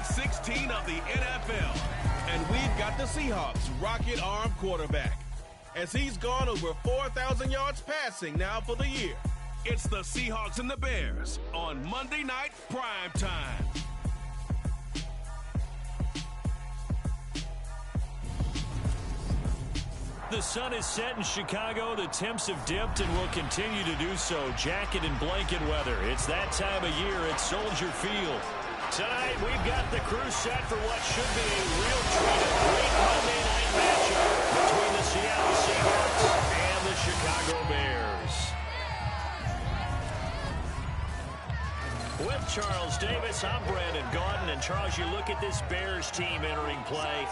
Week 16 of the NFL. And we've got the Seahawks rocket arm quarterback, as he's gone over 4,000 yards passing now for the year. It's the Seahawks and the Bears on Monday Night Prime Time. The sun is set in Chicago. The temps have dipped and will continue to do so. Jacket and blanket weather. It's that time of year at Soldier Field. Tonight, we've got the crew set for what should be a real treat. A great Monday night matchup between the Seattle Seahawks and the Chicago Bears. With Charles Davis, I'm Brandon Gaudin. And Charles, you look at this Bears team entering play.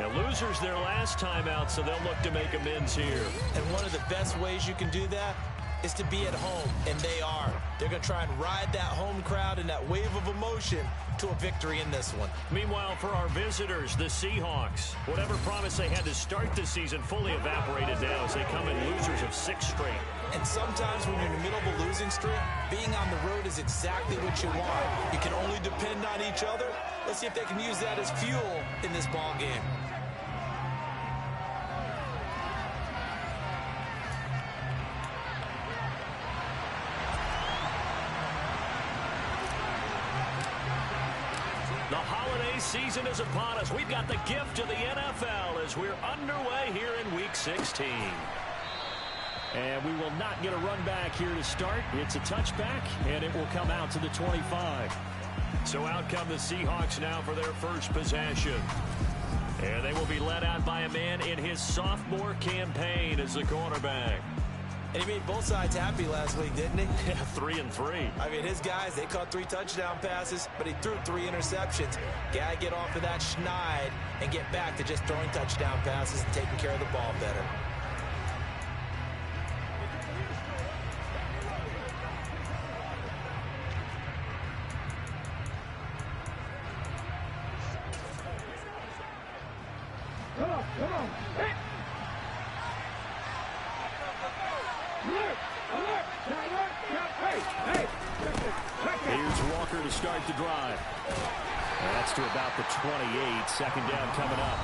The losers their last time out, so they'll look to make amends here. And one of the best ways you can do that is to be at home, and they are. They're going to try and ride that home crowd and that wave of emotion to a victory in this one. Meanwhile, for our visitors, the Seahawks, whatever promise they had to start the season fully evaporated now as they come in losers of 6 straight. And sometimes when you're in the middle of a losing streak, being on the road is exactly what you want. You can only depend on each other. Let's see if they can use that as fuel in this ball game. The holiday season is upon us. We've got the gift of the NFL as we're underway here in Week 16. And we will not get a run back here to start. It's a touchback, and it will come out to the 25. So out come the Seahawks now for their first possession. And they will be led out by a man in his sophomore campaign as the quarterback. And he made both sides happy last week, didn't he? Yeah, 3-3. I mean, his guys, they caught 3 touchdown passes, but he threw 3 interceptions. Got to get off of that schneid and get back to just throwing touchdown passes and taking care of the ball better. Come on. Hey. Here's Walker to start the drive. That's to about the 28. Second down coming up.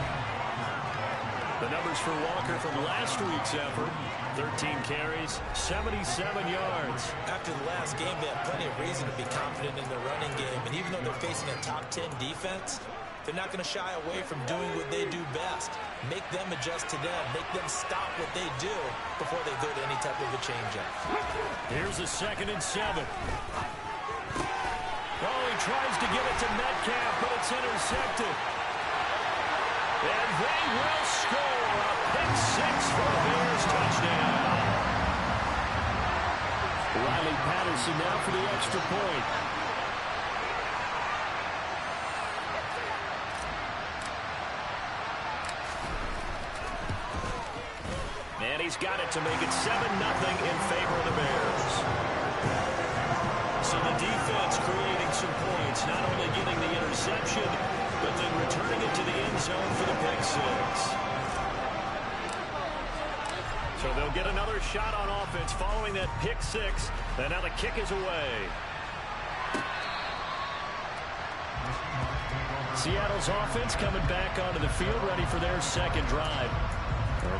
The numbers for Walker from last week's effort: 13 carries, 77 yards. After the last game, they have plenty of reason to be confident in their running game. And even though they're facing a top 10 defense, they're not going to shy away from doing what they do best. Make them adjust to them. Make them stop what they do before they go to any type of a change-up. Here's a 2nd and 7. Oh, he tries to get it to Metcalf, but it's intercepted. And they will score a pick 6 for the Bears touchdown. Riley Patterson now for the extra point. And he's got it to make it 7-0 in favor of the Bears. So the defense creating some points, not only getting the interception, but then returning it to the end zone for the pick 6. So they'll get another shot on offense following that pick 6. And now the kick is away. Seattle's offense coming back onto the field, ready for their second drive.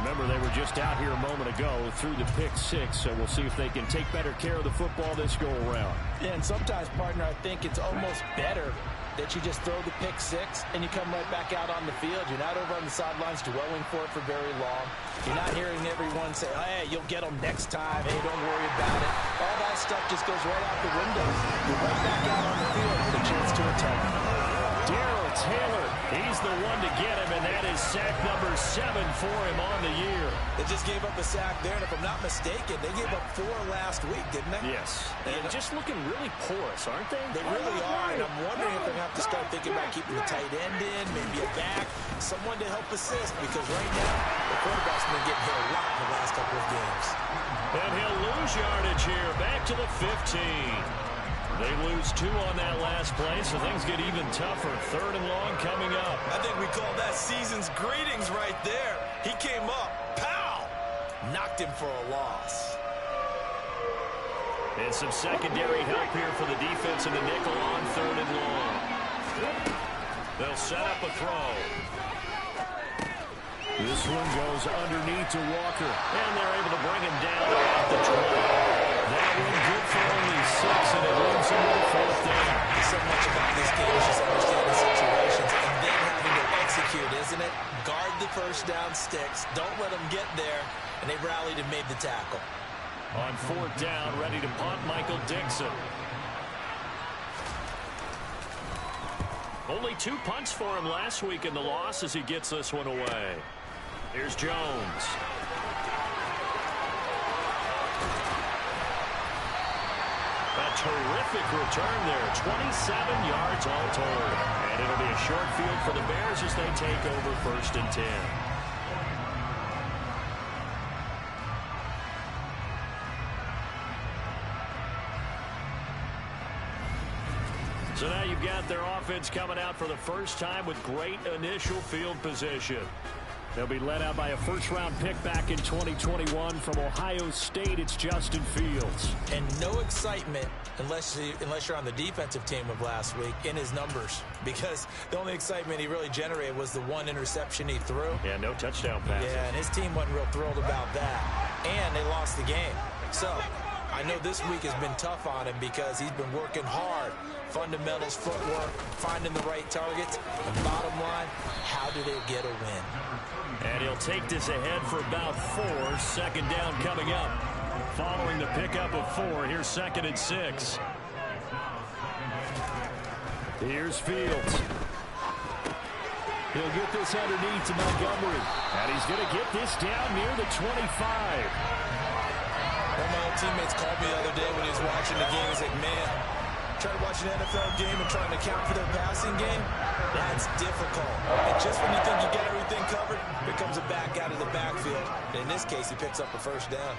Remember, they were just out here a moment ago through the pick 6, so we'll see if they can take better care of the football this go-around. Yeah, and sometimes, partner, I think it's almost better that you just throw the pick 6 and you come right back out on the field. You're not over on the sidelines dwelling for it for very long. You're not hearing everyone say, hey, you'll get them next time. Hey, don't worry about it. All that stuff just goes right out the window. You're right back out on the field with a chance to attack. Darrell Taylor, he's the one to get him, and that is sack number 7 for him on the year. They just gave up a sack there, and if I'm not mistaken, they gave up 4 last week, didn't they? Yes. And just looking really porous, aren't they? They really are, and I'm wondering if they're going to have to start thinking about keeping the tight end in, maybe a back, someone to help assist, because right now, the quarterback's been getting hit a lot in the last couple of games. And he'll lose yardage here, back to the 15. They lose 2 on that last play, so things get even tougher. 3rd and long coming up. I think we call that season's greetings right there. He came up, pow! Knocked him for a loss. And some secondary help here for the defense in the nickel on 3rd and long. They'll set up a throw. This one goes underneath to Walker, and they're able to bring him down at the 20. That one good for only 6, and it leaves him with a 4th down. So much about this game is just understanding situations and then having to execute, isn't it? Guard the first down sticks. Don't let them get there, and they rallied and made the tackle. On 4th down, ready to punt, Michael Dixon. Only 2 punts for him last week in the loss as he gets this one away. Here's Jones. A terrific return there. 27 yards all told. And it'll be a short field for the Bears as they take over 1st and 10. So now you've got their offense coming out for the first time with great initial field position. They'll be led out by a first-round pick back in 2021 from Ohio State. It's Justin Fields. And no excitement unless you're on the defensive team of last week in his numbers, because the only excitement he really generated was the 1 interception he threw. Yeah, no touchdown passes. Yeah, and his team wasn't real thrilled about that. And they lost the game. So I know this week has been tough on him because he's been working hard. Fundamentals, footwork, finding the right targets. And bottom line, how do they get a win? And he'll take this ahead for about 4. 2nd down coming up. Following the pickup of 4, here's 2nd and 6. Here's Fields. He'll get this underneath to Montgomery. And he's going to get this down near the 25. One of my old teammates called me the other day when he was watching the game. He's like, man, trying to watch an NFL game and trying to account for their passing game, that's difficult. And just when you think you got everything covered, here comes a back out of the backfield. And in this case, he picks up a 1st down.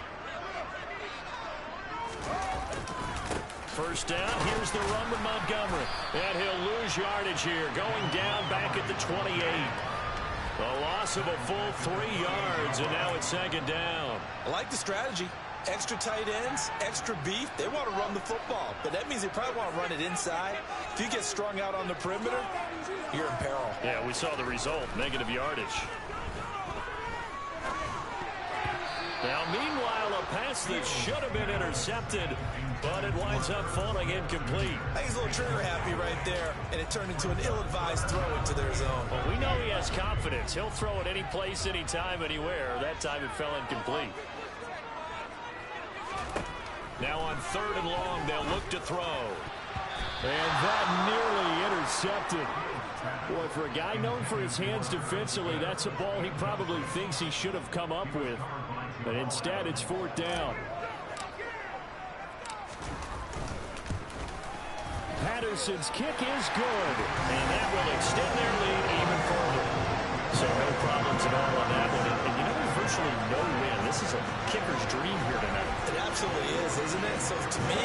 1st down, here's the run with Montgomery. And he'll lose yardage here, going down back at the 28. A loss of a full 3 yards, and now it's 2nd down. I like the strategy. Extra tight ends, extra beef. They want to run the football, but that means they probably want to run it inside. If you get strung out on the perimeter, you're in peril. Yeah, we saw the result, negative yardage. Now, meanwhile, a pass that should have been intercepted, but it winds up falling incomplete. I think he's a little trigger happy right there, and it turned into an ill-advised throw into their zone. Well, we know he has confidence. He'll throw it any place, anytime, anywhere. That time it fell incomplete. Now on 3rd and long, they'll look to throw. And that nearly intercepted. Boy, for a guy known for his hands defensively, that's a ball he probably thinks he should have come up with. But instead, it's 4th down. Patterson's kick is good. And that will extend their lead even further. So no problems at all on that one. And you know, there's virtually no win. This is a kicker's dream here tonight. It absolutely is, isn't it? So to me,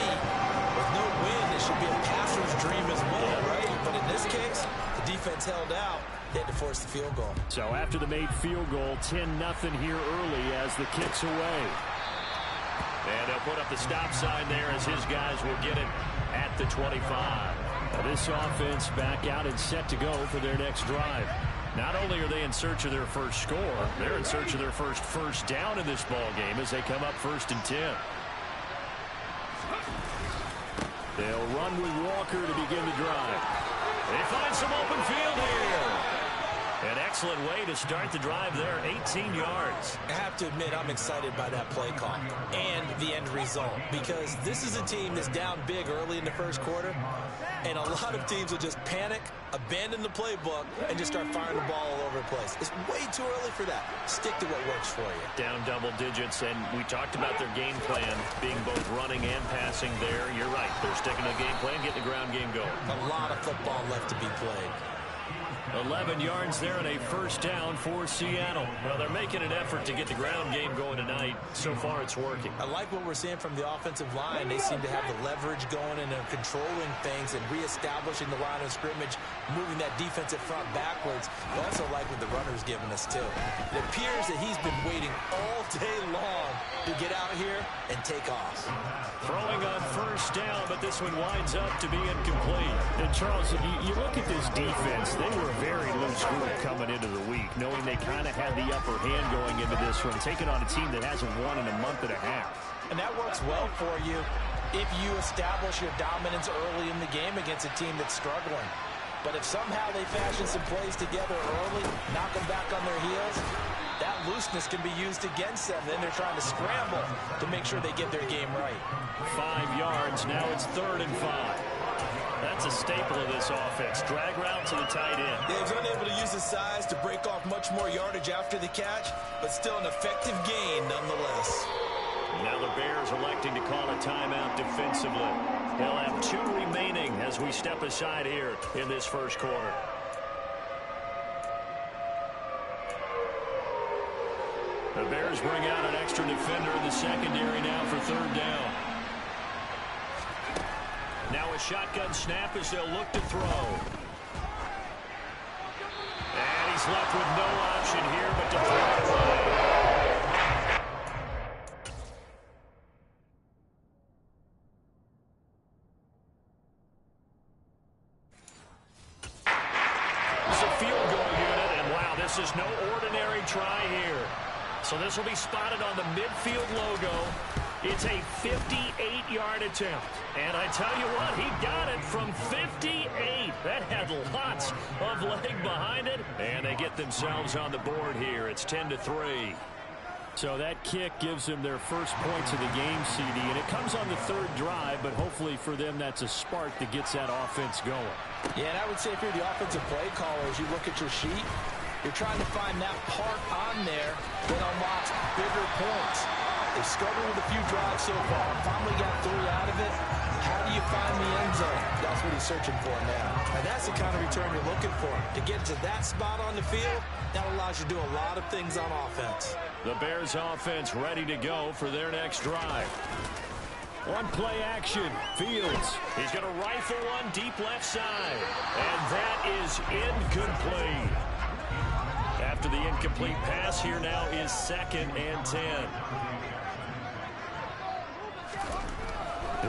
with no win, it should be a passer's dream as well, right? But in this case, the defense held out. They had to force the field goal. So after the made field goal, 10-0 here early as the kick's away. And they'll put up the stop sign there as his guys will get it at the 25. Now this offense back out and set to go for their next drive. Not only are they in search of their first score, they're in search of their first down in this ball game as they come up 1st and 10. They'll run with Walker to begin the drive. They find some open field here. An excellent way to start the drive there, 18 yards. I have to admit, I'm excited by that play call and the end result, because this is a team that's down big early in the 1st quarter, and a lot of teams will just panic, abandon the playbook, and just start firing the ball all over the place. It's way too early for that. Stick to what works for you. Down double digits, and we talked about their game plan being both running and passing there. You're right. They're sticking to the game plan, getting the ground game going. A lot of football left to be played. 11 yards there and a 1st down for Seattle. Well, they're making an effort to get the ground game going tonight. So far, it's working. I like what we're seeing from the offensive line. They seem to have the leverage going and they're controlling things and reestablishing the line of scrimmage, moving that defensive front backwards. I also like what the runner's giving us, too. It appears that he's been waiting all day long to get out here and take off. Throwing on first down, but this one winds up to be incomplete. And Charles, you look at this defense, they were a very loose group coming into the week, knowing they kind of had the upper hand going into this one, taking on a team that hasn't won in a month and a half. And that works well for you if you establish your dominance early in the game against a team that's struggling. But if somehow they fashion some plays together early, knock them back on their heels, that looseness can be used against them. Then they're trying to scramble to make sure they get their game right. 5 yards. Now it's 3rd and 5. That's a staple of this offense. Drag route to the tight end. Yeah, he's unable to use his size to break off much more yardage after the catch, but still an effective gain nonetheless. Now the Bears electing to call a timeout defensively. They'll have 2 remaining as we step aside here in this first quarter. The Bears bring out an extra defender in the secondary now for 3rd down. Now a shotgun snap as they'll look to throw. And he's left with no option here but to throw it away. It's a field goal unit, and wow, this is no ordinary try here. So this will be spotted on the midfield logo. It's a 58-yard attempt. And I tell you what, he got it from 58. That had lots of leg behind it. And they get themselves on the board here. It's 10-3. So that kick gives them their first points of the game, CD. And it comes on the 3rd drive, but hopefully for them that's a spark that gets that offense going. Yeah, and I would say if you're the offensive play caller, as you look at your sheet, you're trying to find that part on there that unlocks bigger points. They've struggled with a few drives so far. Finally got 3 out of it. How do you find the end zone? That's what he's searching for now. And that's the kind of return you're looking for. To get to that spot on the field, that allows you to do a lot of things on offense. The Bears offense ready to go for their next drive. On play action, Fields. He's going to rifle one deep left side. And that is incomplete. After the incomplete pass, here now is 2nd and 10.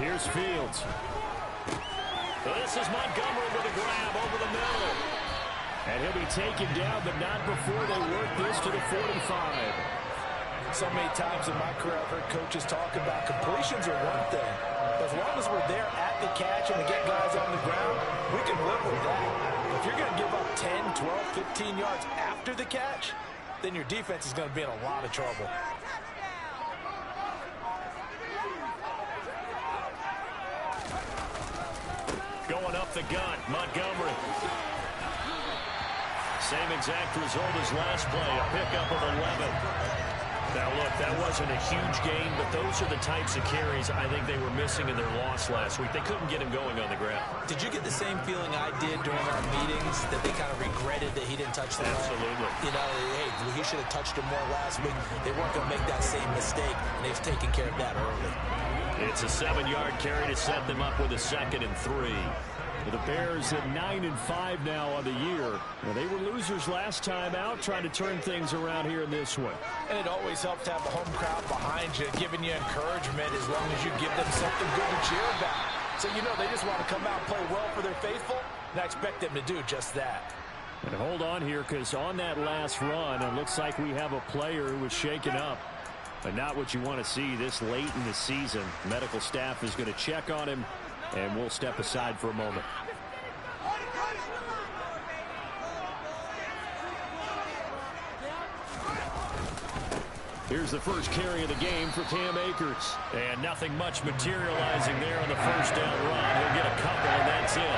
Here's Fields. This is Montgomery with a grab over the middle. And he'll be taken down, but not before they work this to the 45. So many times in my career I've heard coaches talk about completions are one thing. But as long as we're there at the catch and we get guys on the ground, we can live with that. If you're going to give up 10, 12, 15 yards after the catch, then your defense is going to be in a lot of trouble. Going up the gut, Montgomery. Same exact result as last play, a pickup of 11. Now, look, that wasn't a huge gain, but those are the types of carries I think they were missing in their loss last week. They couldn't get him going on the ground. Did you get the same feeling I did during our meetings, that they kind of regretted that he didn't touch the ball? Absolutely. You know, hey, he should have touched him more last week. They weren't going to make that same mistake, and they've taken care of that early. It's a 7-yard carry to set them up with a 2nd and 3. The Bears at 9-5 now on the year. Well, they were losers last time out, trying to turn things around here in this one. And it always helps to have the home crowd behind you, giving you encouragement as long as you give them something good to cheer about. So you know they just want to come out and play well for their faithful, and I expect them to do just that. And hold on here, because on that last run, it looks like we have a player who was shaken up. But not what you want to see this late in the season. Medical staff is going to check on him, and we'll step aside for a moment. Here's the first carry of the game for Cam Akers. And nothing much materializing there on the first down run. He'll get a couple, and that's it.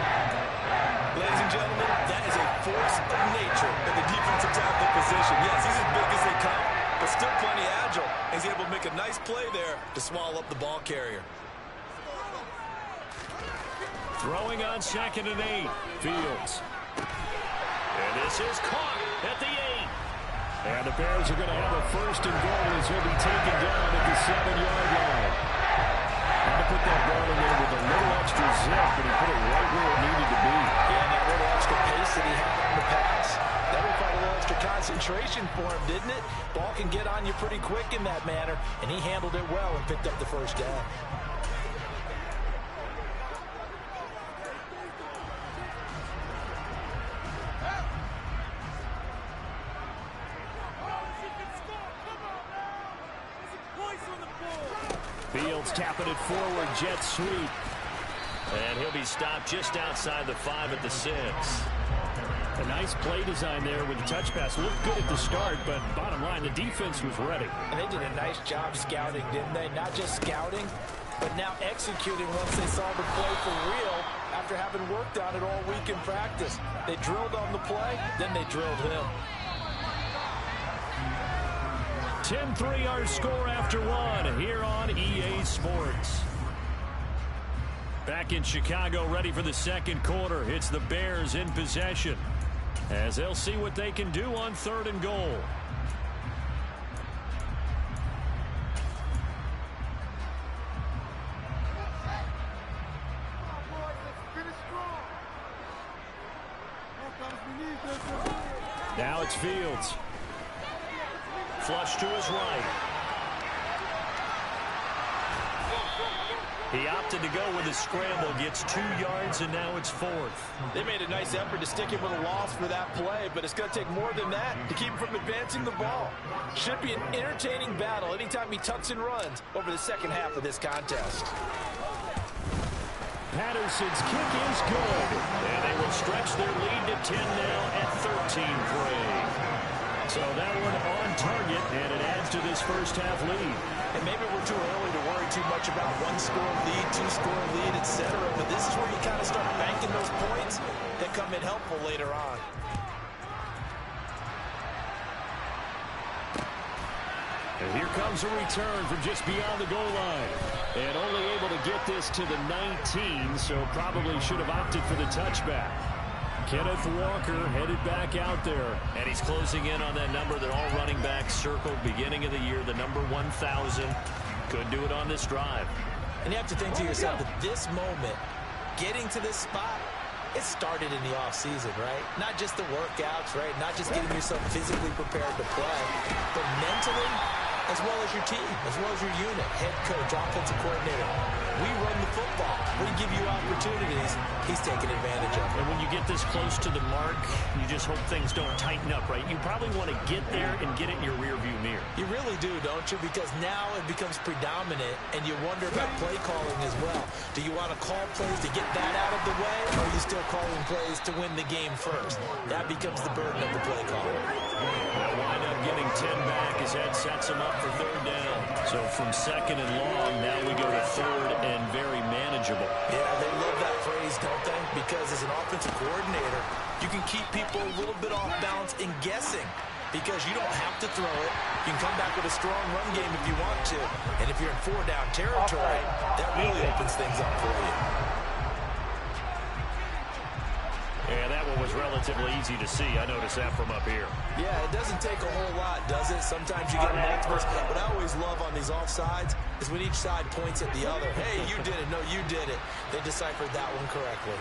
Ladies and gentlemen, that is a force of nature in the defensive tackle position. Yes, he's as big as they come, but still plenty agile. He's able to make a nice play there to swallow up the ball carrier. Throwing on 2nd and 8. Fields. And this is caught at the 8. And the Bears are going to have a 1st and goal as he'll be taken down at the 7-yard line. Had to put that ball in there with a little extra zip, but he put it right where it needed to be. Yeah, and that little extra pace that he had on the pass, that required a little extra concentration for him, didn't it? Ball can get on you pretty quick in that manner, and he handled it well and picked up the first down. Fields tapping it forward, jet sweep. And he'll be stopped just outside the 5 at the 6. A nice play design there with the touch pass. Looked good at the start, but bottom line, the defense was ready. And they did a nice job scouting, didn't they? Not just scouting, but now executing once they saw the play for real after having worked on it all week in practice. They drilled on the play, then they drilled him. 10-3 our score after one here on EA Sports. Back in Chicago, ready for the second quarter. It's the Bears in possession as they'll see what they can do on 3rd and goal. Now it's Fields. Flush to his right. He opted to go with a scramble, gets 2 yards, and now it's 4th. They made a nice effort to stick him with a loss for that play, but it's going to take more than that to keep him from advancing the ball. Should be an entertaining battle anytime he tucks and runs over the second half of this contest. Patterson's kick is good. And they will stretch their lead to 10 now at 13-3. So that one on target, and it adds to this first half lead. And maybe we're too early to worry too much about 1-score lead, 2-score lead, etc. But this is where you kind of start banking those points that come in helpful later on. And here comes a return from just beyond the goal line. And only able to get this to the 19, so probably should have opted for the touchback. Kenneth Walker headed back out there. And he's closing in on that number that all running backs circled beginning of the year, the number 1,000. Could do it on this drive. And you have to think to yourself that this moment, getting to this spot, it started in the offseason, right? Not just the workouts, right? Not just getting yourself physically prepared to play, but mentally, as well as your team, as well as your unit, head coach, offensive coordinator. We run the football. We give you opportunities. He's taking advantage of it. And when you get this close to the mark, you just hope things don't tighten up, right? You probably want to get there and get it in your rearview mirror. You really do, don't you? Because now it becomes predominant, and you wonder about play calling as well. Do you want to call plays to get that out of the way, or are you still calling plays to win the game first? That becomes the burden of the play caller. They'll wind up getting 10 back as that sets them up for 3rd down. So from 2nd and long, now we go to 3rd and very manageable. Yeah, they love that phrase, don't they? Because as an offensive coordinator, you can keep people a little bit off balance in guessing because you don't have to throw it. You can come back with a strong run game if you want to. And if you're in 4-down territory, that really opens things up for you. Yeah, that one was relatively easy to see. I noticed that from up here. Yeah, it doesn't take a whole lot, does it? Sometimes you get multiples. What I always love on these offsides is when each side points at the other. Hey, you did it. No, you did it. They deciphered that one correctly.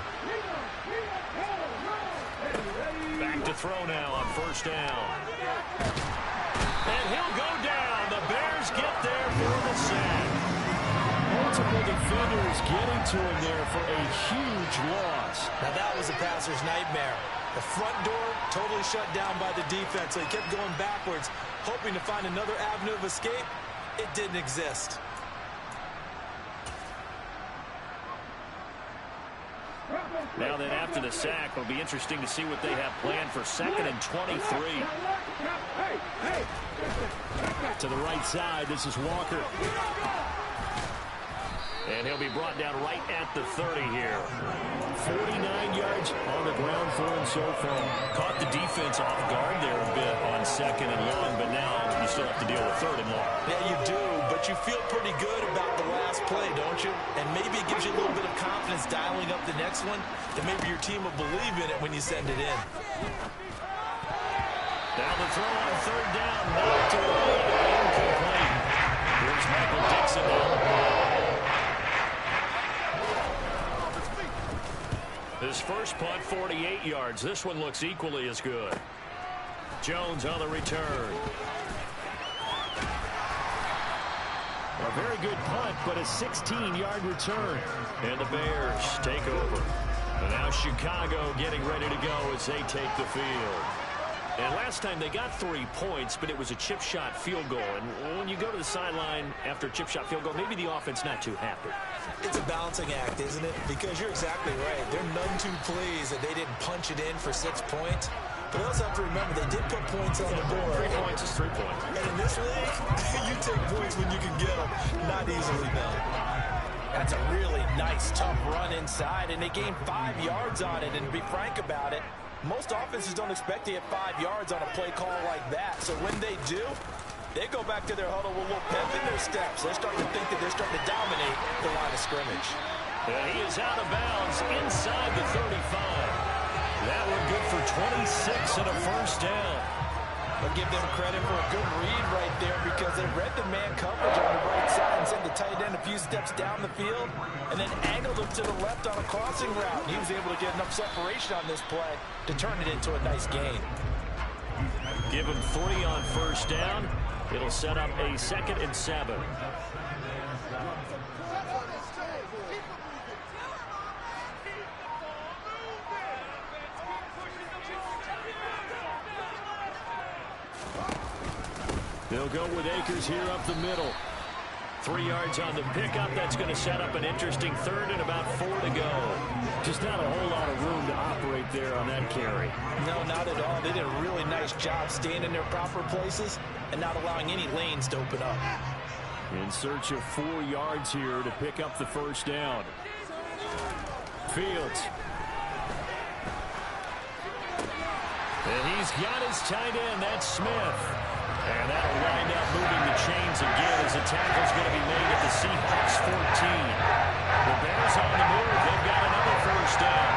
Back to throw now on 1st down. And he'll go down. The Bears get there for the sack. Multiple defenders getting to him there for a huge loss. Now that was a passer's nightmare. The front door totally shut down by the defense, so he kept going backwards, hoping to find another avenue of escape. It didn't exist. Now then, after the sack, it'll be interesting to see what they have planned for 2nd and 23. To the right side, this is Walker. And he'll be brought down right at the 30 here. 49 yards on the ground for him so far. Caught the defense off guard there a bit on 2nd and long, but now you still have to deal with 3rd and long. Yeah, you do, but you feel pretty good about the last play, don't you? And maybe it gives you a little bit of confidence dialing up the next one, that maybe your team will believe in it when you send it in. Down the throw on 3rd down, knocked away, incomplete. Here's Michael Dixon down the ball. His first punt, 48 yards. This one looks equally as good. Jones on the return. A very good punt, but a 16-yard return. And the Bears take over. And now Chicago getting ready to go as they take the field. And last time they got 3 points, but it was a chip shot field goal. And when you go to the sideline after a chip shot field goal, maybe the offense not too happy. It's a balancing act, isn't it? Because you're exactly right. They're none too pleased that they didn't punch it in for 6 points. But you also have to remember, they did put points on the board. 3 points is 3 points. And in this league, you take points when you can get them. Not easily done. That's a really nice, tough run inside, and they gained 5 yards on it. And to be frank about it, most offenses don't expect to get 5 yards on a play call like that. So when they do, they go back to their huddle with a little pep in their steps. They're starting to think that they're starting to dominate the line of scrimmage. And he is out of bounds inside the 35. That one good for 26 and a first down. I'll give them credit for a good read right there because they read the man coverage on the right side and sent the tight end a few steps down the field and then angled him to the left on a crossing route. And he was able to get enough separation on this play to turn it into a nice gain. Give him 3 on first down. It'll set up a 2nd and 7. They'll go with Akers here up the middle. 3 yards on the pickup. That's going to set up an interesting 3rd and about 4 to go. Just not a whole lot of room to operate there on that carry. No, not at all. They did a really nice job staying in their proper places and not allowing any lanes to open up. In search of 4 yards here to pick up the first down. Fields. And he's got his tight end. That's Smith. And that'll wind up moving the chains again as the tackle's going to be made at the Seahawks 14. The Bears on the move. They've got another first down.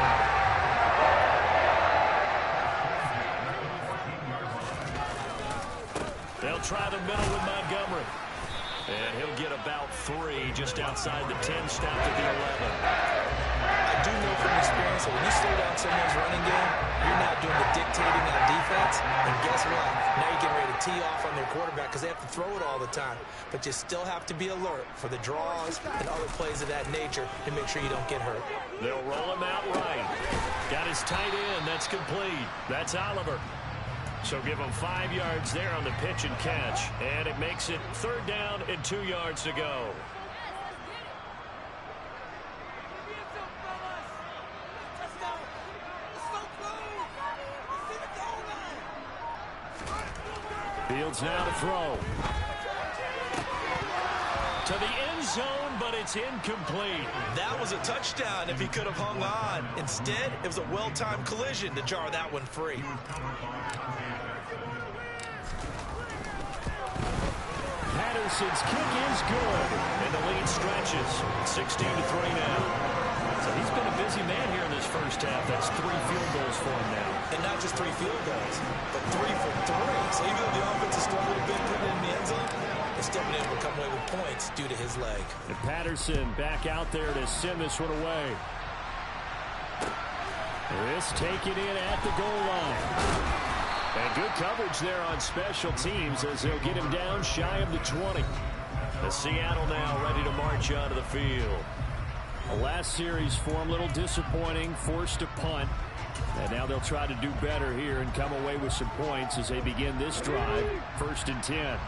They'll try the middle with Montgomery. And he'll get about 3 just outside the 10, stopped at the 11. I do know from experience that when you slow down someone's running game, you're not doing the dictating on defense. And guess what? Now you're getting ready to tee off on their quarterback because they have to throw it all the time. But you still have to be alert for the draws and other plays of that nature to make sure you don't get hurt. They'll roll him out right. Got his tight end. That's complete. That's Oliver. So give him 5 yards there on the pitch and catch. And it makes it 3rd down and 2 yards to go. Fields now to throw. To the end zone, but it's incomplete. That was a touchdown if he could have hung on. Instead, it was a well-timed collision to jar that one free. Patterson's kick is good. And the lead stretches. 16-3 now. So he's been a busy man here in this first half. That's 3 field goals for him now. And not just 3 field goals, but 3 for 3. So even though the offense has struggled a bit putting it in the end zone, they're still been able to come away with points due to his leg. And Patterson back out there to send this one away. This taken in at the goal line. And good coverage there on special teams as they'll get him down shy of the 20. The Seattle now ready to march onto the field. The last series for him, a little disappointing, forced to punt. And now they'll try to do better here and come away with some points as they begin this drive. 1st and 10.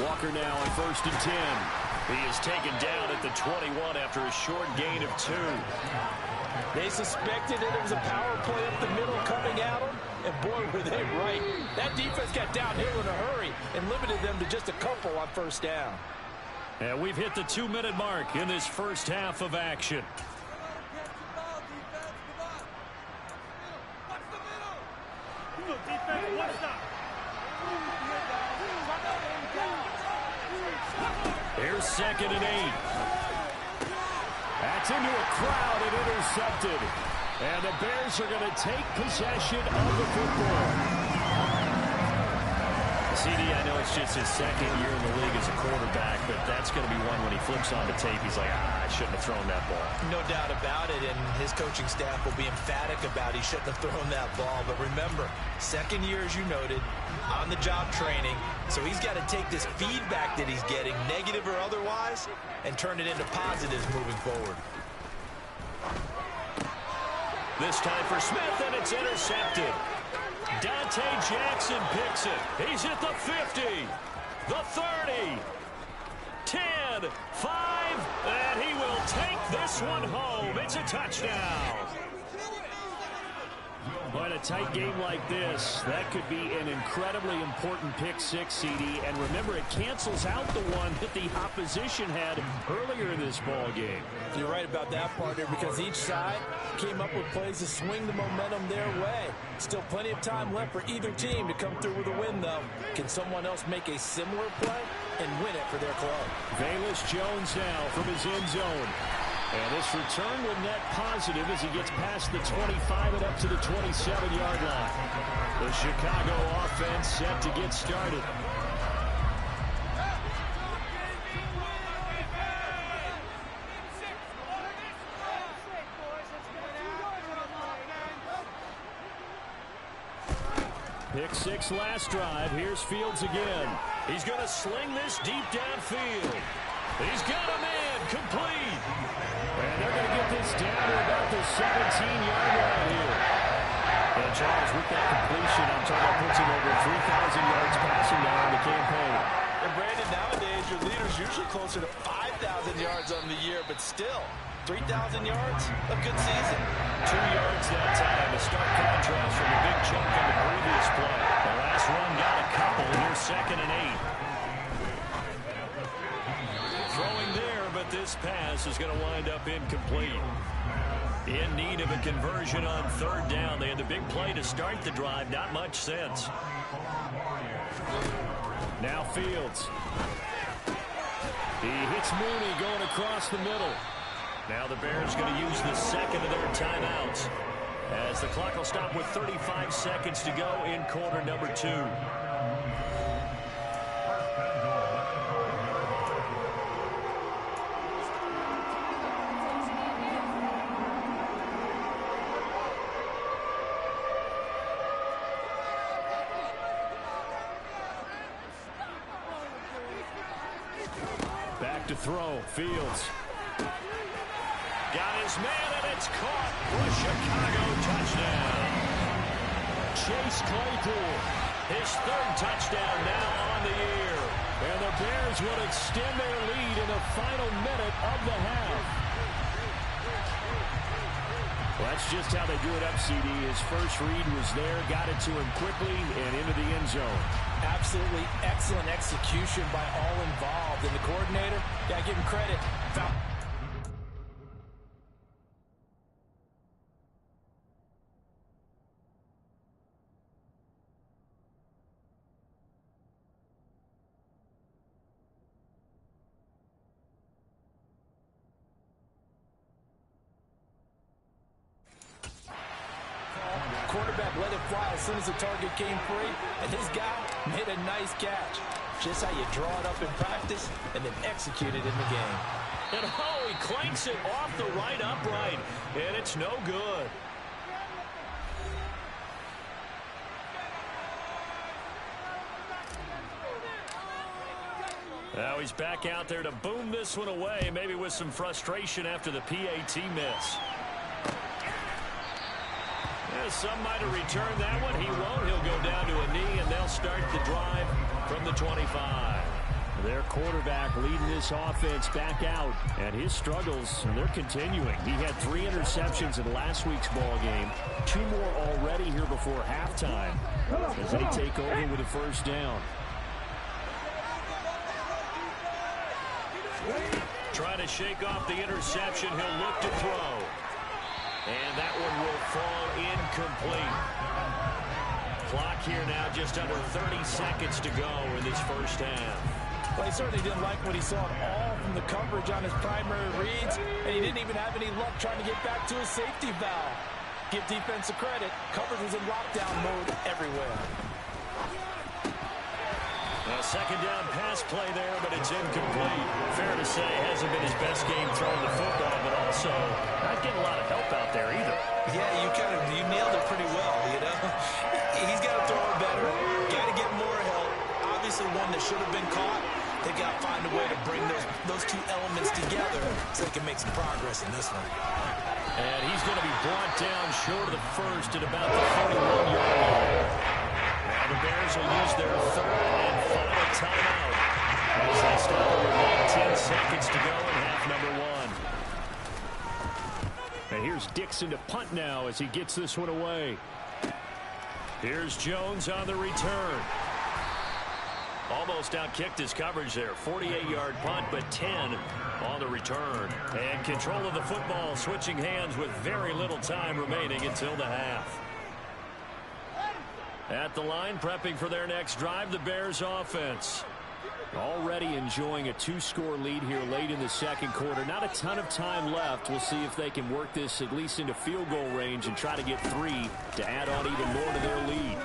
Walker now on 1st and 10. He is taken down at the 21 after a short gain of 2. They suspected that it was a power play up the middle coming at them, and boy, were they right. That defense got downhill in a hurry and limited them to just a couple on first down. And we've hit the 2-minute mark in this first half of action. Here's 2nd and 8. That's into a crowd and intercepted. And the Bears are going to take possession of the football. CD, I know it's just his second year in the league as a quarterback, but that's going to be one when he flips on the tape, he's like, I shouldn't have thrown that ball. No doubt about it, and his coaching staff will be emphatic about he shouldn't have thrown that ball. But remember, second year, as you noted, on-the-job training, so he's got to take this feedback that he's getting, negative or otherwise, and turn it into positives moving forward. This time for Smith, and it's intercepted. Dante Jackson picks it. He's at the 50, the 30, 10, 5, and he will take this one home. It's a touchdown. But a tight game like this, that could be an incredibly important pick six, CD. And remember, it cancels out the one that the opposition had earlier in this ball game. You're right about that, partner, because each side came up with plays to swing the momentum their way. Still plenty of time left for either team to come through with a win, though. Can someone else make a similar play and win it for their club? Velus Jones now from his end zone. And this return will net positive as he gets past the 25 and up to the 27-yard line. The Chicago offense set to get started. Pick six last drive. Here's Fields again. He's going to sling this deep downfield. He's got a man complete. And they're going to get this down to about the 17-yard line here. And Charles, with that completion, I'm talking about puts him over 3,000 yards passing now in the campaign. And Brandon, nowadays your leader's usually closer to 5,000 yards on the year, but still, 3,000 yards, a good season. 2 yards that time. A stark contrast from a big chunk on the previous play. The last run got a couple. Here's 2nd and 8. Throwing there, but this pass is going to wind up incomplete. In need of a conversion on 3rd down. They had the big play to start the drive. Not much sense. Now Fields. He hits Mooney going across the middle. Now the Bears going to use the second of their timeouts as the clock will stop with 35 seconds to go in quarter number 2. Back to throw. Fields. Got his man, and it's caught for a Chicago touchdown. Chase Claypool. His 3rd touchdown now on the year. And the Bears will extend their lead in the final minute of the half. Well, that's just how they drew it up, CD. His first read was there, got it to him quickly, and into the end zone. Absolutely excellent execution by all involved. And the coordinator, got to give him credit. Quarterback let it fly as soon as the target came free, and his guy made a nice catch. Just how you draw it up in practice and then execute it in the game. And oh, he clanks it off the right upright, and it's no good. Now he's back out there to boom this one away, maybe with some frustration after the PAT miss. Some might have returned that one. He won't. He'll go down to a knee, and they'll start the drive from the 25. Their quarterback leading this offense back out, and his struggles, they're continuing. He had 3 interceptions in last week's ball game, 2 more already here before halftime as they take over with a first down. Trying to shake off the interception. He'll look to throw. And that one will fall incomplete. Clock here now, just under 30 seconds to go in this first half. Well, he certainly didn't like what he saw at all from the coverage on his primary reads, and he didn't even have any luck trying to get back to his safety valve. Give defense a credit. Coverage was in lockdown mode everywhere. second down pass play there, but it's incomplete. Fair to say, hasn't been his best game throwing the football, but also not getting a lot of help out there either. Yeah, you nailed it pretty well, you know. He's got to throw it better. Got to get more help. Obviously one that should have been caught. They got to find a way to bring those two elements together so they can make some progress in this one. And he's going to be brought down short of the first at about the 41-yard line. Now the Bears will use their third and final timeout as they stop with 19 seconds to go in half number one. And here's Dixon to punt now as he gets this one away. Here's Jones on the return. Almost outkicked his coverage there. 48-yard punt, but 10 on the return. And control of the football, switching hands with very little time remaining until the half. At the line, prepping for their next drive, the Bears offense. Already enjoying a 2-score lead here late in the second quarter. Not a ton of time left. We'll see if they can work this at least into field goal range and try to get 3 to add on even more to their lead.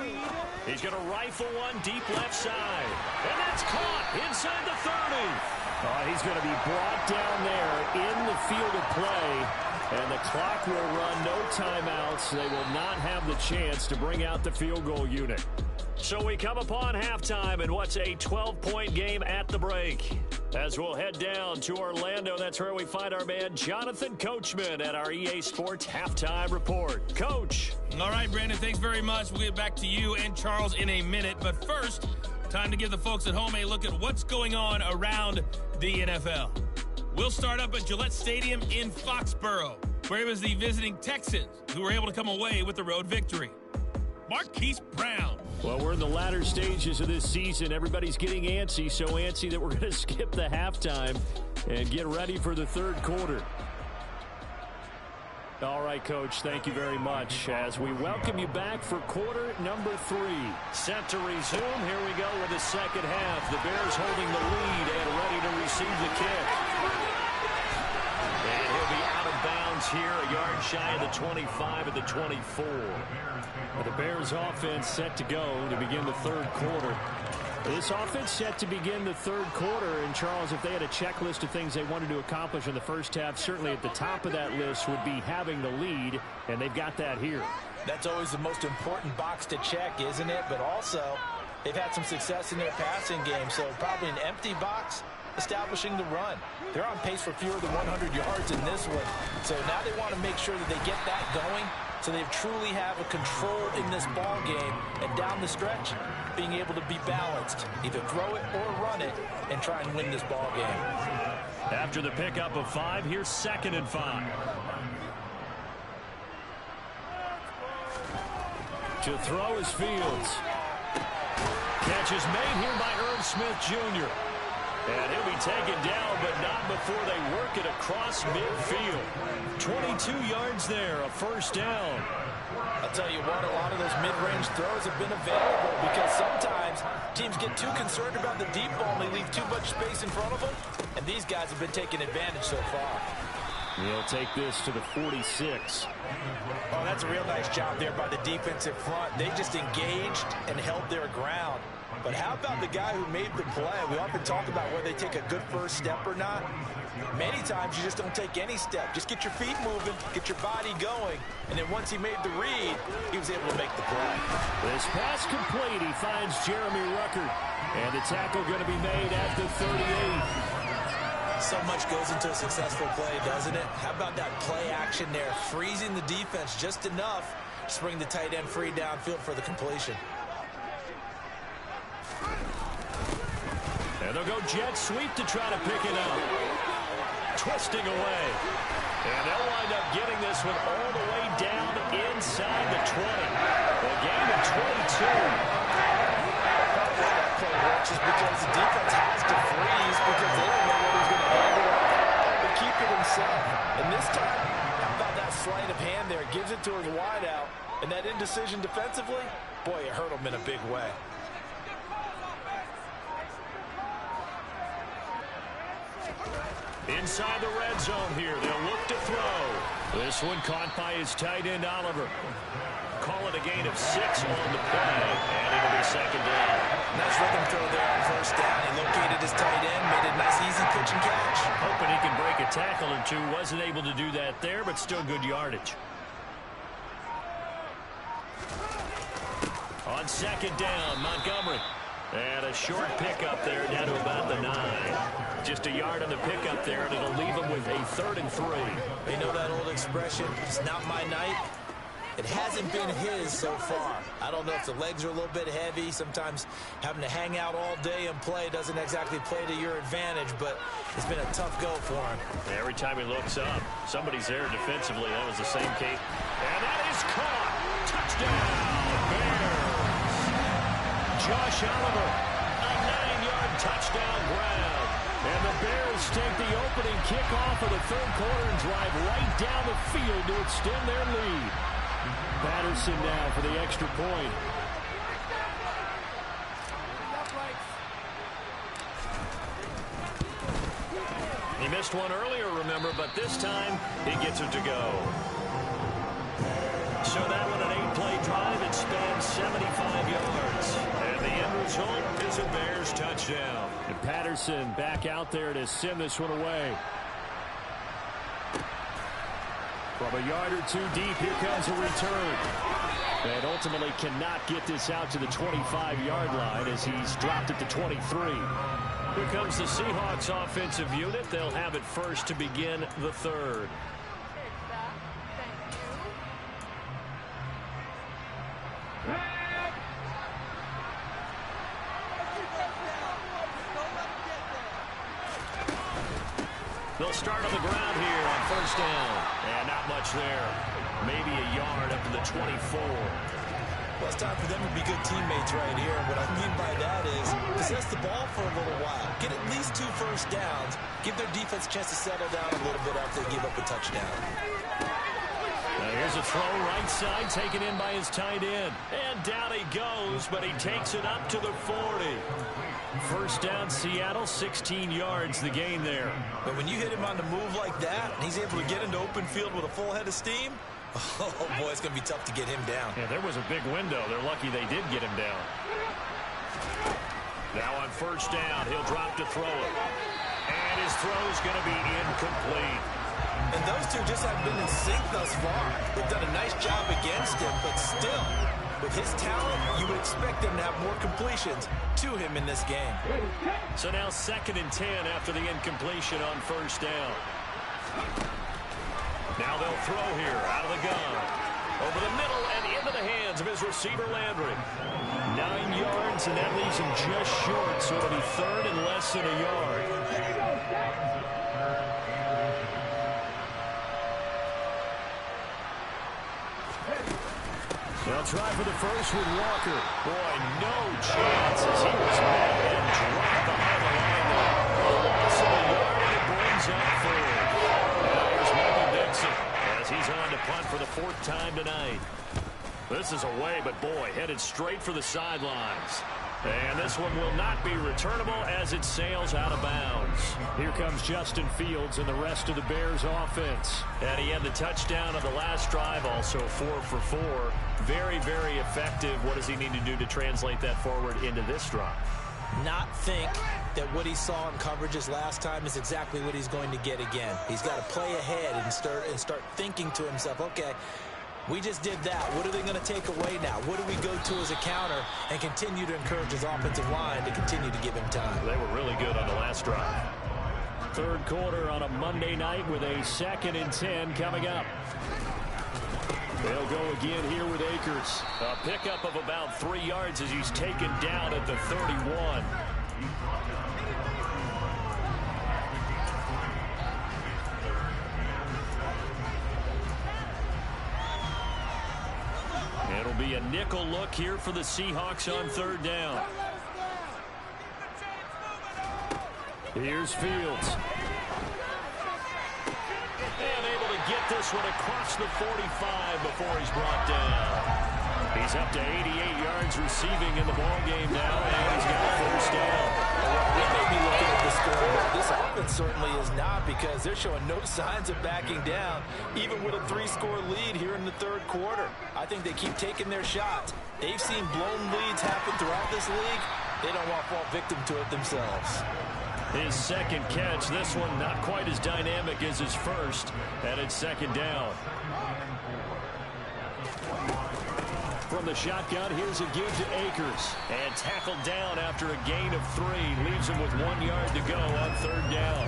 He's going to rifle one deep left side. And that's caught inside the 30. He's going to be brought down there in the field of play. And the clock will run, no timeouts. They will not have the chance to bring out the field goal unit. So we come upon halftime in what's a 12-point game at the break. As we'll head down to Orlando, that's where we find our man Jonathan Coachman at our EA Sports Halftime Report. Coach. All right, Brandon, thanks very much. We'll get back to you and Charles in a minute. But first, time to give the folks at home a look at what's going on around the NFL. We'll start up at Gillette Stadium in Foxborough, where it was the visiting Texans who were able to come away with the road victory. Marquise Brown. Well, we're in the latter stages of this season. Everybody's getting antsy, so antsy that we're going to skip the halftime and get ready for the third quarter. All right, Coach, thank you very much as we welcome you back for quarter number 3. Set to resume. Here we go with the second half. The Bears holding the lead and ready to receive the kick. And he'll be out of bounds here, a yard shy of the 25 at the 24. Well, the Bears offense set to go to begin the third quarter. This offense set to begin the third quarter. And, Charles, if they had a checklist of things they wanted to accomplish in the first half, certainly at the top of that list would be having the lead, and they've got that here. That's always the most important box to check, isn't it? But also, they've had some success in their passing game, so probably an empty box establishing the run. They're on pace for fewer than 100 yards in this one. So now they want to make sure that they get that going so they truly have a control in this ball game and down the stretch being able to be balanced, either throw it or run it and try and win this ball game. After the pickup of 5, here's 2nd and 5. To throw is Fields. Catch is made here by Irv Smith Jr. And he'll be taken down, but not before they work it across midfield. 22 yards there, a first down. I'll tell you what, a lot of those mid-range throws have been available because sometimes teams get too concerned about the deep ball and they leave too much space in front of them. And these guys have been taking advantage so far. He'll take this to the 46. Oh, that's a real nice job there by the defensive front. They just engaged and held their ground. But how about the guy who made the play? We often talk about whether they take a good first step or not. Many times you just don't take any step. Just get your feet moving, get your body going. And then once he made the read, he was able to make the play. This pass complete. He finds Jeremy Ruckert. And the tackle going to be made at the 38. So much goes into a successful play, doesn't it? How about that play action there? Freezing the defense just enough to bring the tight end free downfield for the completion. And they'll go jet sweep to try to pick it up. Twisting away. And they'll wind up getting this one all the way down inside the 20. A gain of 22. That play works is because the defense has to freeze because they don't know what he's going to handle to keep it himself. And this time, how about that sleight of hand there? Gives it to his wideout. And that indecision defensively, boy, it hurt him in a big way. Inside the red zone here. They'll look to throw. This one caught by his tight end, Oliver. Call it a gain of 6 on the play, and it'll be second down. Nice rhythm throw there on first down. or two. Wasn't able to do that there, but still good yardage. On second down, Montgomery. And a short pickup there down to about the 9. Just a yard on the pickup there, and it'll leave him with a 3rd and 3. You know that old expression, it's not my night? It hasn't been his so far. I don't know if the legs are a little bit heavy. Sometimes having to hang out all day and play doesn't exactly play to your advantage, but it's been a tough go for him. Every time he looks up, somebody's there defensively. That was the same case. And that is caught. Touchdown, Bears. Josh Oliver, a 9-yard touchdown grab. And the Bears take the opening kickoff of the 3rd quarter and drive right down the field to extend their lead. Patterson now for the extra point. He missed one earlier, remember, but this time he gets it to go. So that one an 8-play drive. It spans 75 yards. And the end result is a Bears touchdown. And Patterson back out there to send this one away. From a yard or two deep, here comes a return. And ultimately cannot get this out to the 25-yard line as he's dropped it to 23. Here comes the Seahawks offensive unit. They'll have it first to begin the 3rd. They'll start on the ground here on 1st down. And not much there. Maybe a yard up to the 24. Well, it's time for them to be good teammates right here. What I mean by that is possess the ball for a little while. Get at least 2 first downs. Give their defense a chance to settle down a little bit after they give up a touchdown. Now here's a throw right side taken in by his tight end. And down he goes, but he takes it up to the 40. First down, Seattle, 16 yards the gain there. But when you hit him on the move like that, and he's able to get into open field with a full head of steam, oh, boy, it's going to be tough to get him down. Yeah, there was a big window. They're lucky they did get him down. Now on 1st down, he'll drop to throw it. And his throw's going to be incomplete. And those two just haven't been in sync thus far. They've done a nice job against him, but still, with his talent, you would expect them to have more completions to him in this game. So now 2nd and 10 after the incompletion on 1st down. Now they'll throw here out of the gun. Over the middle and into the hands of his receiver, Landry. 9 yards, and that leaves him just short, so it'll be 3rd and less than a yard. They'll try for the first with Walker. Boy, no chance as he was met and dropped behind the line there. A loss of a yard, and it brings up 3rd. Now here's Michael Dixon as he's on to punt for the 4th time tonight. This is away, but boy, headed straight for the sidelines. And this one will not be returnable as it sails out of bounds. Here comes Justin Fields and the rest of the Bears offense. And he had the touchdown on the last drive, also 4 for 4. Very, very effective. What does he need to do to translate that forward into this drive? Not think that what he saw in coverages last time is exactly what he's going to get again. He's got to play ahead and start thinking to himself, okay, we just did that. What are they going to take away now? What do we go to as a counter and continue to encourage his offensive line to continue to give him time? They were really good on the last drive. 3rd quarter on a Monday night with a 2nd and 10 coming up. They'll go again here with Akers. A pickup of about 3 yards as he's taken down at the 31. It'll be a nickel look here for the Seahawks on 3rd down. Here's Fields. And able to get this one across the 45 before he's brought down. He's up to 88 yards receiving in the ballgame now, and he's got a 1st down. We may be looking at the score, but this offense certainly is not, because they're showing no signs of backing down, even with a 3-score lead here in the 3rd quarter. I think they keep taking their shots. They've seen blown leads happen throughout this league. They don't want to fall victim to it themselves. His second catch. This one not quite as dynamic as his first, and it's second down. From the shotgun, here's a give to Akers. And tackled down after a gain of 3. Leaves him with 1 yard to go on third down.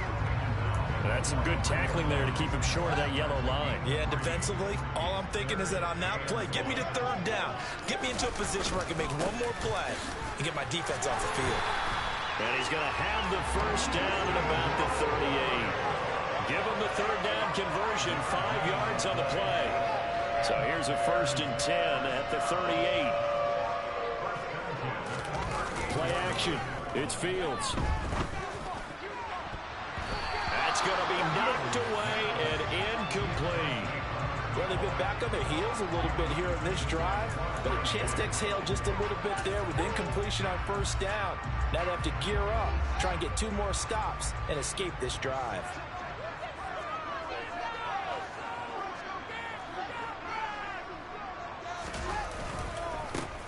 That's some good tackling there to keep him short of that yellow line. Yeah, defensively, all I'm thinking is that on that play, get me to third down. Get me into a position where I can make one more play and get my defense off the field. And he's going to have the first down at about the 38. Give him the third down conversion, 5 yards on the play. So here's a 1st and 10 at the 38. Play action. It's Fields. That's going to be knocked away and incomplete. Well, they've been back on their heels a little bit here on this drive, but a chance to exhale just a little bit there with incompletion on first down. Now they have to gear up, try and get 2 more stops, and escape this drive.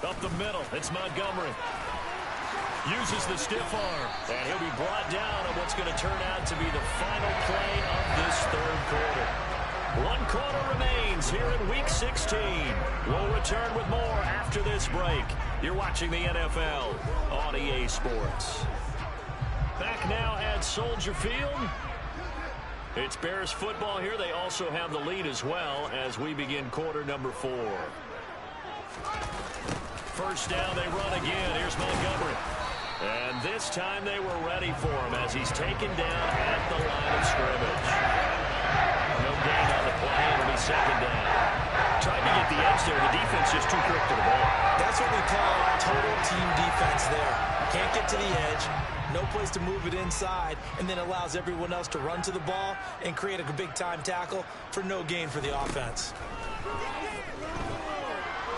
Up the middle, it's Montgomery. Uses the stiff arm, and he'll be brought down on what's going to turn out to be the final play of this third quarter. 1 quarter remains here in Week 16. We'll return with more after this break. You're watching the NFL on EA Sports. Back now at Soldier Field. It's Bears football here. They also have the lead as well as we begin quarter number 4. First down, they run again. Here's Montgomery. And this time they were ready for him as he's taken down at the line of scrimmage. No gain on the play. It'll be second down. Tried to get the edge there. The defense just too quick to the ball. That's what we call total team defense there. Can't get to the edge. No place to move it inside, and then allows everyone else to run to the ball and create a big-time tackle for no gain for the offense.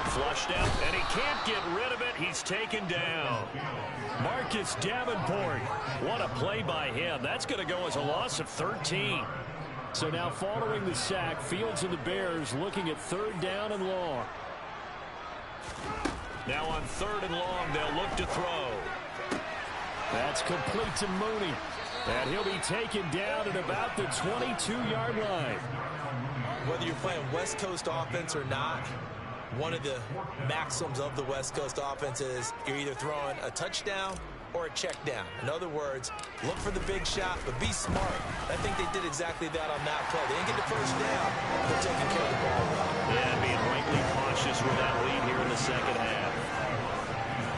Flushed out, and he can't get rid of it. He's taken down. Marcus Davenport. What a play by him. That's going to go as a loss of 13. So now following the sack, Fields and the Bears looking at third down and long. Now on third and long, they'll look to throw. That's complete to Mooney. And he'll be taken down at about the 22-yard line. Whether you're playing West Coast offense or not, one of the maxims of the West Coast offense is you're either throwing a touchdown or a check down. In other words, look for the big shot, but be smart. I think they did exactly that on that play. They didn't get the first down. They're taking care of the ball well. Yeah, being rightly cautious with that lead here in the second half.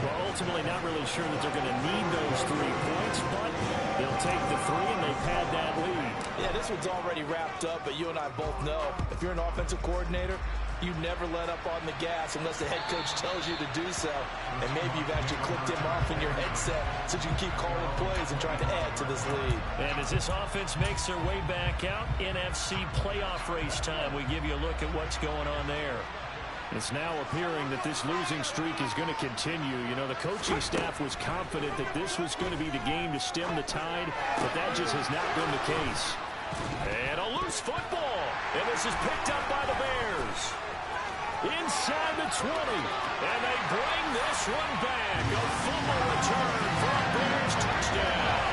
Well, ultimately not really sure that they're going to need those 3 points, but they'll take the 3 and they pad that lead. Yeah, this one's already wrapped up, but you and I both know if you're an offensive coordinator, you never let up on the gas unless the head coach tells you to do so. And maybe you've actually clicked him off in your headset so you can keep calling plays and trying to add to this lead. And as this offense makes their way back out, NFC playoff race time, we give you a look at what's going on there. It's now appearing that this losing streak is going to continue. You know, the coaching staff was confident that this was going to be the game to stem the tide, but that just has not been the case. And a loose football. And this is picked up by the Bears. Inside the 20. And they bring this one back. A fumble return for a Bears touchdown.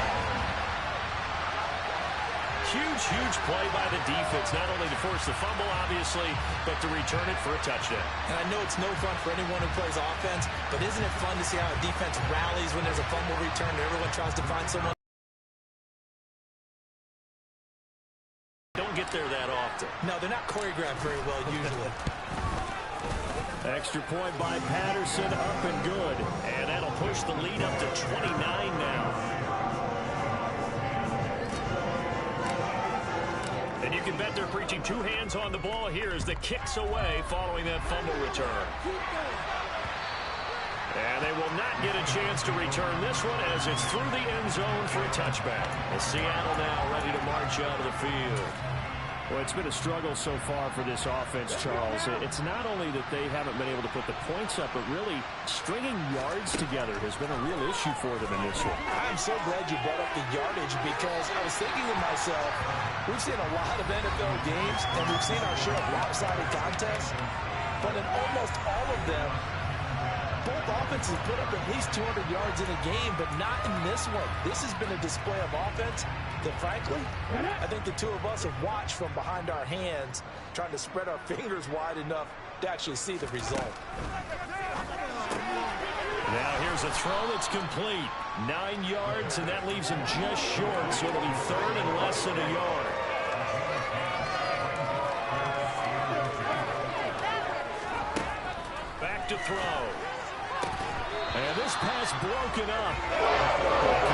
Huge play by the defense, not only to force the fumble, obviously, but to return it for a touchdown. And I know it's no fun for anyone who plays offense, but isn't it fun to see how a defense rallies when there's a fumble return and everyone tries to find someone? Don't get there that often. No, they're not choreographed very well usually. Extra point by Patterson, up and good. And that'll push the lead up to 29 now. And you can bet they're preaching 2 hands on the ball here as the kick's away following that fumble return. And they will not get a chance to return this one as it's through the end zone for a touchback. And Seattle now ready to march out of the field. Well, it's been a struggle so far for this offense, Charles. It's not only that they haven't been able to put the points up, but really stringing yards together has been a real issue for them in this one. I'm so glad you brought up the yardage because I was thinking to myself, we've seen a lot of NFL games and we've seen our share of lopsided contests, but in almost all of them, both offenses put up at least 200 yards in a game, but not in this one. This has been a display of offense that, frankly, I think the two of us have watched from behind our hands, trying to spread our fingers wide enough to actually see the result. Now here's a throw that's complete. 9 yards, and that leaves him just short, so it'll be third and less than a yard. Back to throw. And this pass broken up.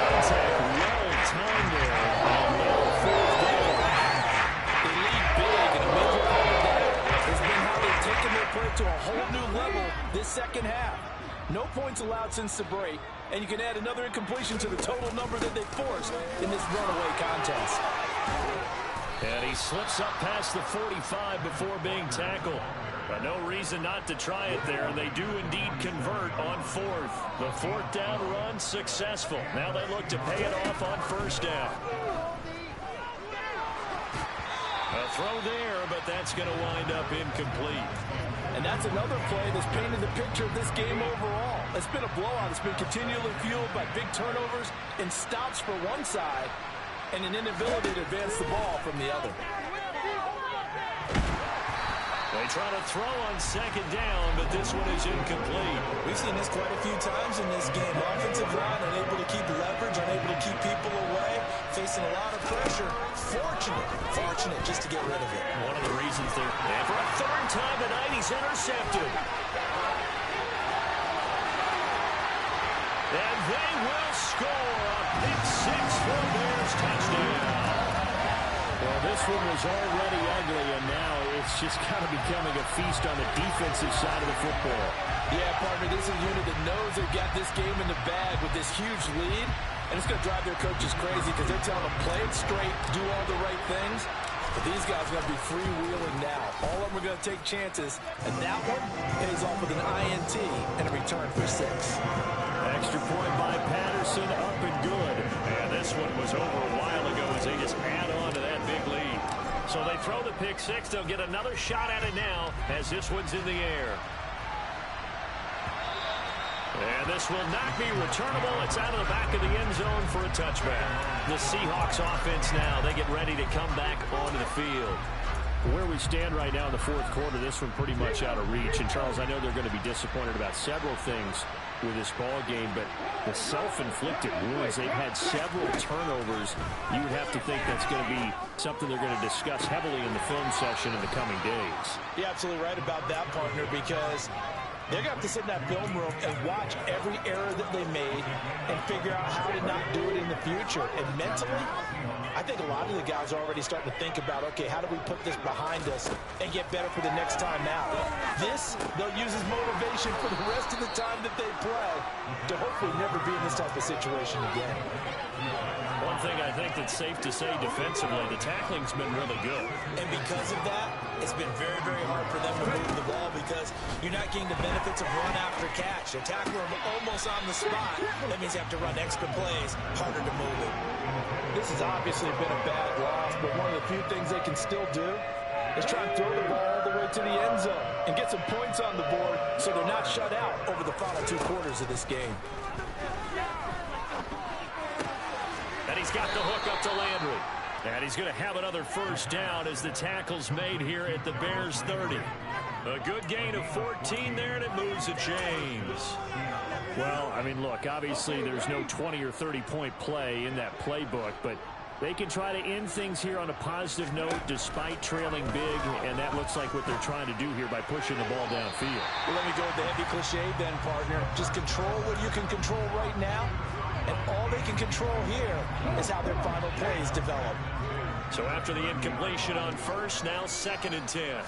Contact well timed there. And now fourth down. They lead big, and a major part of that has been how they've taken their play to a whole new level this second half. No points allowed since the break, and you can add another incompletion to the total number that they forced in this runaway contest. And he slips up past the 45 before being tackled. But no reason not to try it there, and they do indeed convert on fourth. The fourth down run successful. Now they look to pay it off on first down. A throw there, but that's going to wind up incomplete. And that's another play that's painted the picture of this game overall. It's been a blowout. It's been continually fueled by big turnovers and stops for one side and an inability to advance the ball from the other. They try to throw on second down, but this one is incomplete. We've seen this quite a few times in this game. Offensive line unable to keep leverage, unable to keep people away, facing a lot of pressure. Fortunate just to get rid of it. One of the reasons they're... And for a third time tonight, he's intercepted. And they will score a pick six for a Bears touchdown. Well, this one was already ugly, and now it's just kind of becoming a feast on the defensive side of the football. Yeah, partner, this is a unit that knows they've got this game in the bag with this huge lead, and it's going to drive their coaches crazy because they're telling them play it straight, do all the right things. But these guys are going to be freewheeling now. All of them are going to take chances, and that one pays off with an INT and a return for 6. Extra point by Patterson, up and good. And this one was over a while ago as they just add on to that big lead. So they throw the pick six. They'll get another shot at it now as this one's in the air. And this will not be returnable. It's out of the back of the end zone for a touchback. The Seahawks offense now, they get ready to come back onto the field. Where we stand right now in the fourth quarter, this one pretty much out of reach. And, Charles, I know they're going to be disappointed about several things with this ball game, but the self-inflicted wounds, they've had several turnovers. You would have to think that's going to be something they're going to discuss heavily in the film session in the coming days. You're absolutely right about that, partner, because they're going to have to sit in that film room and watch every error that they made and figure out how to not do it in the future. And mentally, I think a lot of the guys are already starting to think about, okay, how do we put this behind us and get better for the next time out? This, they'll use as motivation for the rest of the time that they play to hopefully never be in this type of situation again. One thing I think that's safe to say defensively, the tackling's been really good. And because of that, it's been very, very hard for them to move the ball because you're not getting the benefits of run after catch. They tackle them almost on the spot. That means you have to run extra plays, harder to move it. This has obviously been a bad loss, but one of the few things they can still do is try and throw the ball all the way to the end zone and get some points on the board so they're not shut out over the final 2 quarters of this game. And he's got the hook up to Landry. And he's going to have another first down as the tackle's made here at the Bears 30. A good gain of 14 there, and it moves the chains. Well, I mean, look, obviously there's no 20 or 30-point play in that playbook, but they can try to end things here on a positive note despite trailing big, and that looks like what they're trying to do here by pushing the ball downfield. Well, let me go with the heavy cliche then, partner. Just control what you can control right now, and all they can control here is how their final plays develop. So after the incompletion on first, now 2nd and 10.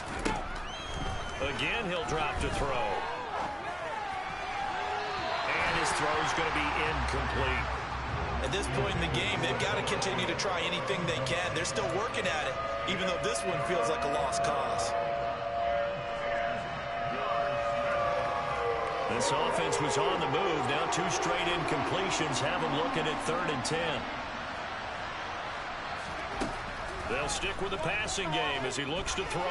Again, he'll drop to throw. And his throw's going to be incomplete. At this point in the game, they've got to continue to try anything they can. They're still working at it, even though this one feels like a lost cause. This offense was on the move. Now 2 straight incompletions have them looking at 3rd and 10. They'll stick with the passing game as he looks to throw.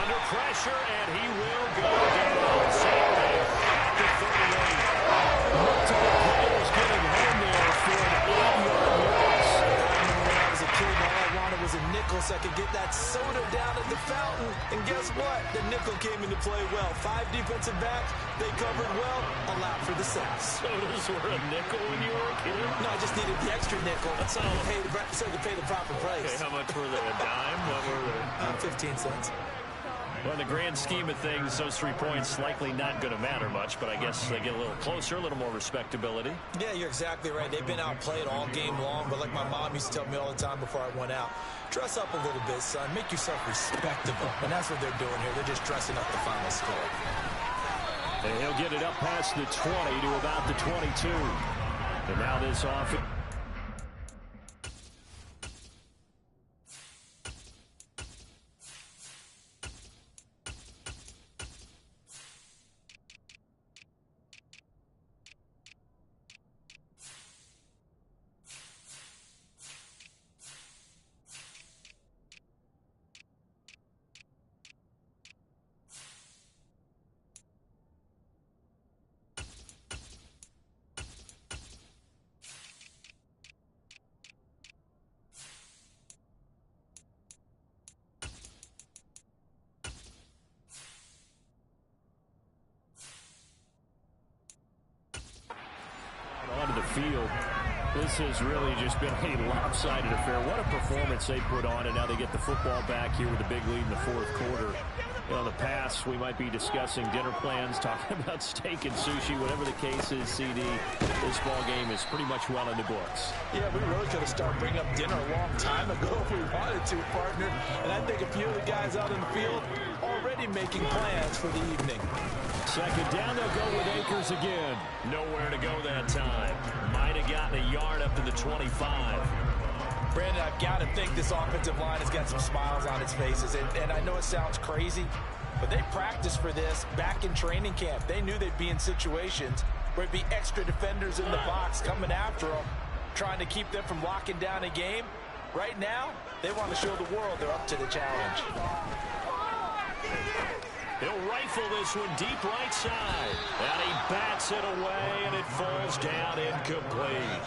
Under pressure, and he will go down. play well. 5 defensive backs, they covered well, allowed for the sacks. So those were a nickel when you were a kid? No, I just needed the extra nickel. That's all. So to pay the proper price. Okay, how much were they? A dime? What were they? 15 cents. Well, in the grand scheme of things, those 3 points likely not going to matter much, but I guess they get a little closer, a little more respectability. Yeah, you're exactly right. They've been outplayed all game long, but like my mom used to tell me all the time before I went out, dress up a little bit, son. Make yourself respectable. And that's what they're doing here. They're just dressing up the final score. And he'll get it up past the 20 to about the 22. And now this offense. Onto the field. This has really just been a lopsided affair. What a performance they put on, and now they get the football back here with a big lead in the 4th quarter. You know, in the past, we might be discussing dinner plans, talking about steak and sushi, whatever the case is, CD. This ball game is pretty much well in the books. Yeah, we really could have started bringing up dinner a long time ago if we wanted to, partner. And I think a few of the guys out in the field already making plans for the evening. Second down, they'll go with Akers again. Nowhere to go that time. Might have gotten a yard up to the 25. Brandon, I've got to think this offensive line has got some smiles on its faces. And I know it sounds crazy, but they practiced for this back in training camp. They knew they'd be in situations where it'd be extra defenders in the box coming after them, trying to keep them from locking down a game. Right now, they want to show the world they're up to the challenge. He'll rifle this one deep right side. And he bats it away, and it falls down incomplete.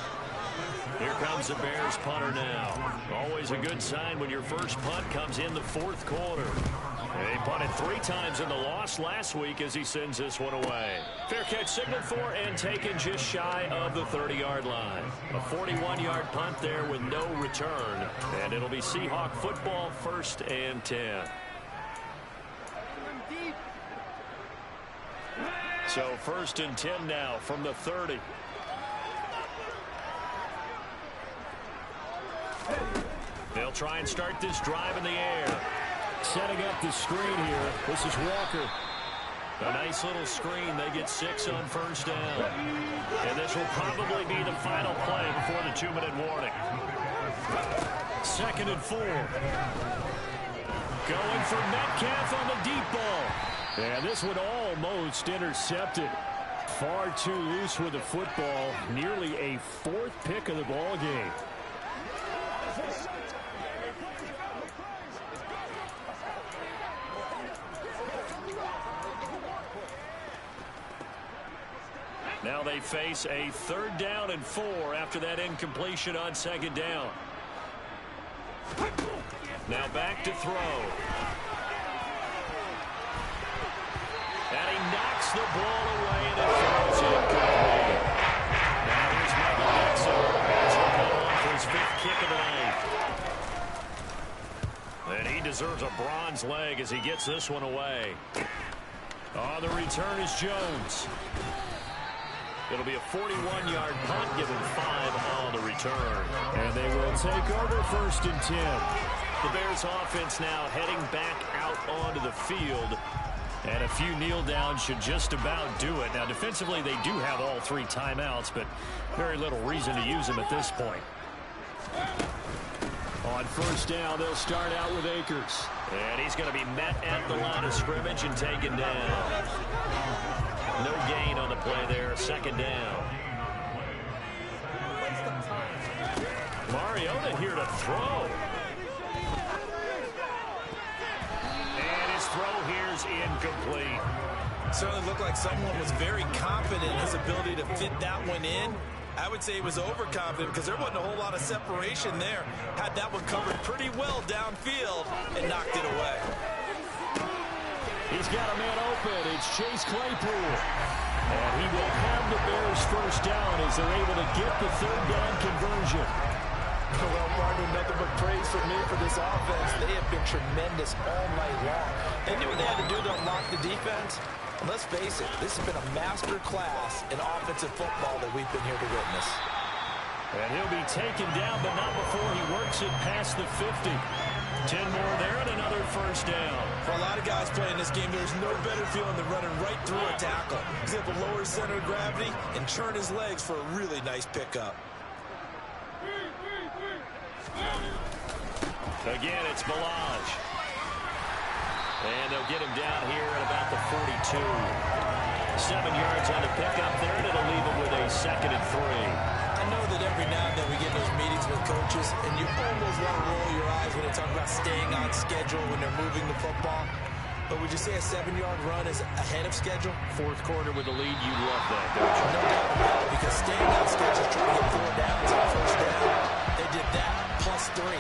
Here comes the Bears punter now. Always a good sign when your first punt comes in the 4th quarter. And he punted 3 times in the loss last week as he sends this one away. Fair catch signaled for and taken just shy of the 30-yard line. A 41-yard punt there with no return. And it'll be Seahawk football, 1st and 10. So 1st and 10 now from the 30. They'll try and start this drive in the air. Setting up the screen here. This is Walker. A nice little screen. They get 6 on 1st down. And this will probably be the final play before the 2-minute warning. 2nd and 4. Going for Metcalf on the deep ball. And this one almost intercepted. Far too loose with the football. Nearly a 4th pick of the ball game. Now they face a 3rd down and 4 after that incompletion on 2nd down. Now back to throw. And he knocks the ball away, and it falls incomplete. Now here's Michael Dixon as he'll go on for his 5th kick of the night. And he deserves a bronze leg as he gets this one away. On the return is Jones. It'll be a 41-yard punt, given 5 on the return. And they will take over 1st and 10. The Bears offense now heading back out onto the field. And a few kneel downs should just about do it. Now, defensively, they do have all 3 timeouts, but very little reason to use them at this point. On 1st down, they'll start out with Akers. And he's going to be met at the line of scrimmage and taken down. No gain on the play there, 2nd down. Mariota here to throw. And his throw here's incomplete. Certainly looked like someone was very confident in his ability to fit that one in. I would say he was overconfident because there wasn't a whole lot of separation there. Had that one covered pretty well downfield and knocked it away. He's got a man open. It's Chase Claypool. And he will have the Bears first down as they're able to get the third down conversion. Well, Martin, nothing but praise from me for this offense. They have been tremendous all night long. They knew what they had to do to unlock the defense. And let's face it, this has been a master class in offensive football that we've been here to witness. And he'll be taken down, but not before he works it past the 50. 10 more there and another first down. For a lot of guys playing this game, there's no better feeling than running right through a tackle. He's able to lower his center of gravity and turn his legs for a really nice pickup. Again, it's Balaj. And they'll get him down here at about the 42. 7 yards on the pickup there, and it'll leave him with a 2nd and 3. I know that every now and then we get those meetings with coaches, and you almost want to roll your eyes when they talk about staying on schedule when they're moving the football. But would you say a 7-yard run is ahead of schedule? Fourth quarter with the lead, you love that, don't you? No doubt about it, because staying on schedule, trying to get 4 downs on first down, they did that plus 3.